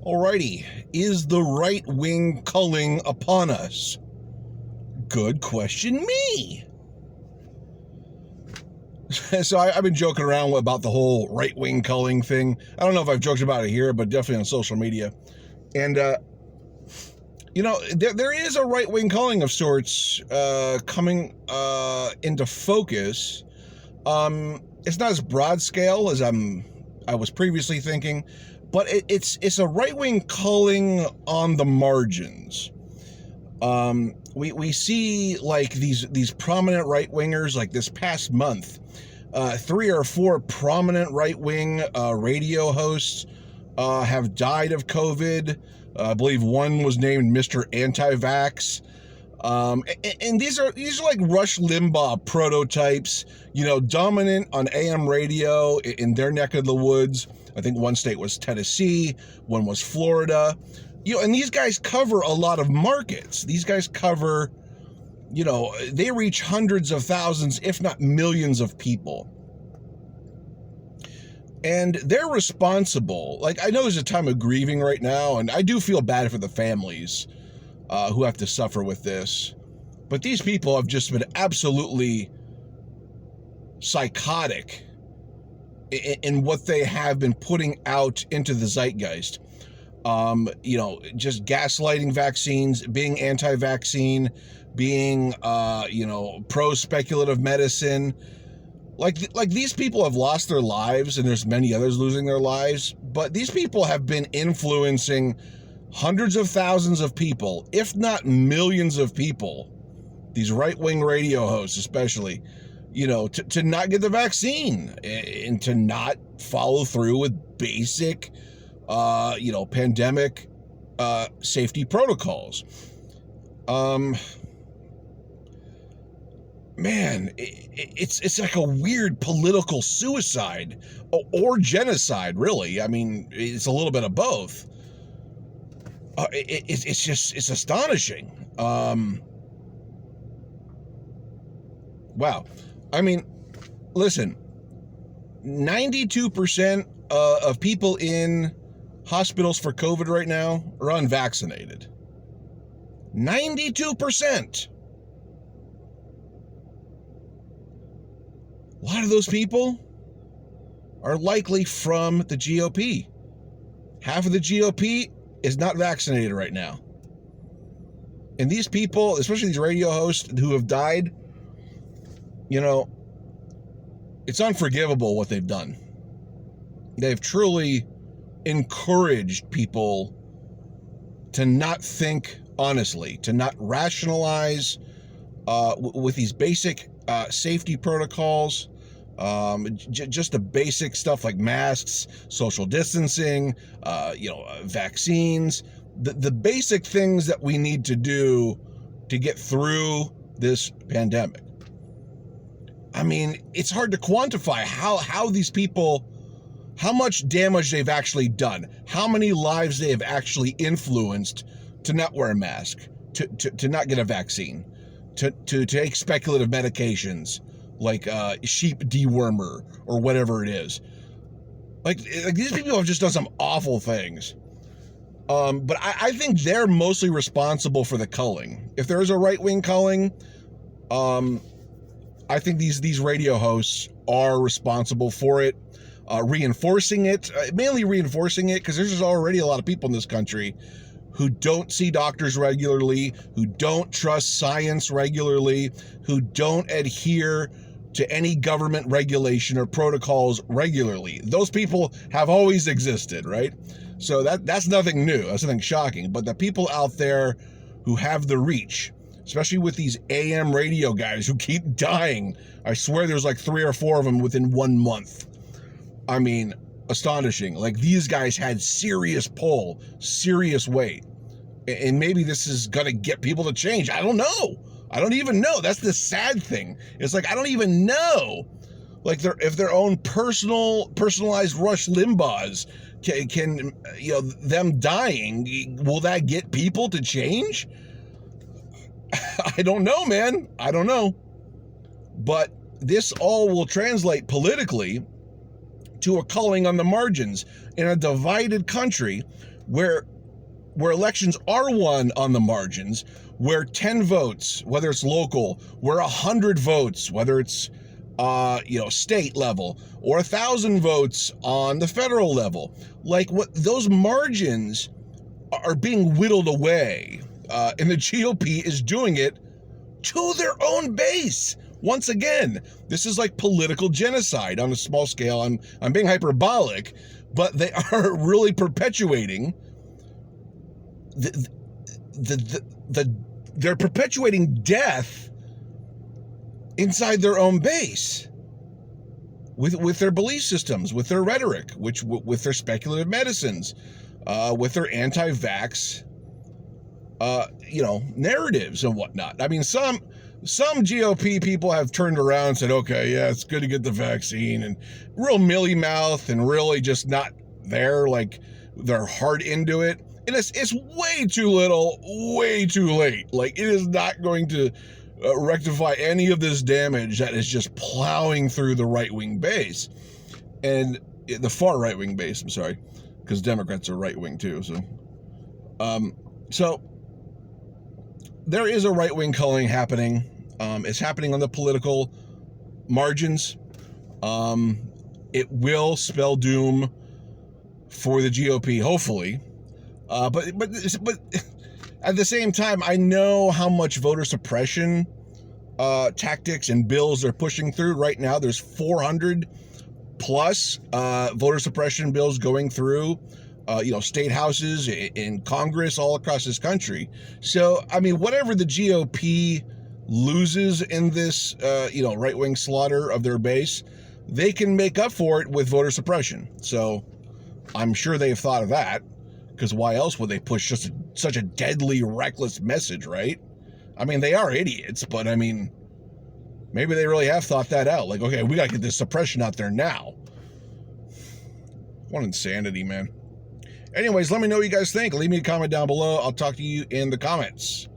Alrighty, is the right wing culling upon us? Good question, me. So I've been joking around about the whole right wing culling thing. I don't know if I've joked about it here, but definitely on social media. And, there is a right wing culling of sorts coming into focus. It's not as broad scale as I was previously thinking, but it's a right wing culling on the margins. We see like these prominent right wingers, like this past month, 3 or 4 prominent right wing radio hosts have died of COVID. I believe one was named Mr. Anti-Vax. And these are like Rush Limbaugh prototypes, dominant on AM radio in their neck of the woods. I think one state was Tennessee, one was Florida. And these guys cover a lot of markets. These guys cover, they reach hundreds of thousands, if not millions of people. And they're responsible. Like, I know there's a time of grieving right now, and I do feel bad for the families who have to suffer with this. But these people have just been absolutely psychotic in what they have been putting out into the zeitgeist. Just gaslighting vaccines, being anti-vaccine, being, pro-speculative medicine. Like these people have lost their lives, and there's many others losing their lives, but these people have been influencing hundreds of thousands of people, if not millions of people, these right-wing radio hosts especially, to not get the vaccine and to not follow through with basic, pandemic safety protocols. Man, it's like a weird political suicide or genocide, really. I mean, it's a little bit of both. It's astonishing. Wow. I mean, listen, 92% of people in hospitals for COVID right now are unvaccinated. 92%. A lot of those people are likely from the GOP. Half of the GOP is not vaccinated right now. And these people, especially these radio hosts who have died, it's unforgivable what they've done. They've truly encouraged people to not think honestly, to not rationalize with these basic safety protocols, just the basic stuff like masks, social distancing, vaccines, the basic things that we need to do to get through this pandemic. I mean, it's hard to quantify how these people, how much damage they've actually done, how many lives they have actually influenced to not wear a mask, to not get a vaccine, to take speculative medications like sheep dewormer or whatever it is. Like these people have just done some awful things. But I think they're mostly responsible for the culling. If there is a right-wing culling, I think these radio hosts are responsible for it, reinforcing it, mainly reinforcing it, because there's just already a lot of people in this country who don't see doctors regularly, who don't trust science regularly, who don't adhere to any government regulation or protocols regularly. Those people have always existed, right? So that's nothing new. That's nothing shocking. But the people out there who have the reach, especially with these AM radio guys who keep dying. I swear there's like 3 or 4 of them within 1 month. I mean, astonishing. Like these guys had serious pull, serious weight. And maybe this is going to get people to change. I don't know. I don't even know. That's the sad thing. It's like, I don't even know. Like if their own personalized Rush Limbaughs can them dying, will that get people to change? I don't know, man. I don't know. But this all will translate politically to a culling on the margins in a divided country where elections are won on the margins, where 10 votes, whether it's local, where 100 votes, whether it's state level, or 1,000 votes on the federal level, like what those margins are being whittled away, and the GOP is doing it to their own base. Once again, this is like political genocide on a small scale. I'm being hyperbolic, but they are really perpetuating they're perpetuating death inside their own base with their belief systems, with their rhetoric, with their speculative medicines, with their anti-vax narratives and whatnot. I mean, some GOP people have turned around and said, okay, yeah, it's good to get the vaccine, and real mealy-mouthed and really just not there, like they're hard into it. And it's way too little, way too late. Like, it is not going to rectify any of this damage that is just plowing through the right-wing base. And the far right-wing base, I'm sorry, because Democrats are right-wing too. So there is a right-wing culling happening. It's happening on the political margins. It will spell doom for the GOP, hopefully. But at the same time, I know how much voter suppression tactics and bills they're pushing through right now. There's 400 plus voter suppression bills going through, state houses, in Congress, all across this country. So, I mean, whatever the GOP loses in this, right-wing slaughter of their base, they can make up for it with voter suppression. So I'm sure they've thought of that. Because why else would they push just such a deadly, reckless message, right? I mean, they are idiots, but I mean, maybe they really have thought that out. Like, okay, we got to get this suppression out there now. What insanity, man. Anyways, let me know what you guys think. Leave me a comment down below. I'll talk to you in the comments.